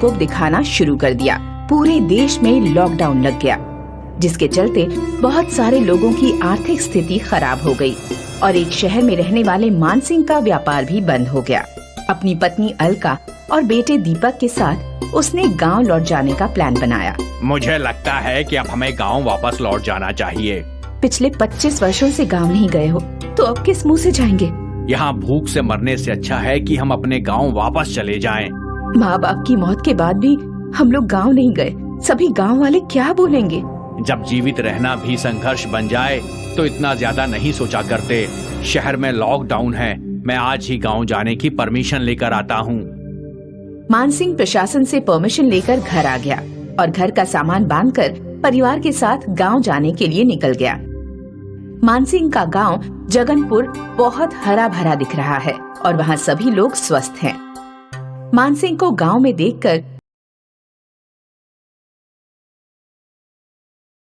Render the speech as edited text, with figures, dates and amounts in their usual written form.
को दिखाना शुरू कर दिया। पूरे देश में लॉकडाउन लग गया, जिसके चलते बहुत सारे लोगों की आर्थिक स्थिति खराब हो गई और एक शहर में रहने वाले मान सिंह का व्यापार भी बंद हो गया। अपनी पत्नी अलका और बेटे दीपक के साथ उसने गांव लौट जाने का प्लान बनाया। मुझे लगता है कि अब हमें गांव वापस लौट जाना चाहिए। पिछले 25 वर्षों से गांव नहीं गए हो तो अब किस मुंह से जाएंगे? यहाँ भूख से मरने से अच्छा है कि हम अपने गांव वापस चले जाएं। माँ बाप की मौत के बाद भी हम लोग गांव नहीं गए। सभी गांव वाले क्या बोलेंगे? जब जीवित रहना भी संघर्ष बन जाए तो इतना ज्यादा नहीं सोचा करते। शहर में लॉकडाउन है, मैं आज ही गांव जाने की परमिशन लेकर आता हूँ। मान सिंह प्रशासन से परमिशन लेकर घर आ गया और घर का सामान बांधकर परिवार के साथ गांव जाने के लिए निकल गया। मान सिंह का गांव जगनपुर बहुत हरा भरा दिख रहा है और वहाँ सभी लोग स्वस्थ हैं। मान सिंह को गांव में देखकर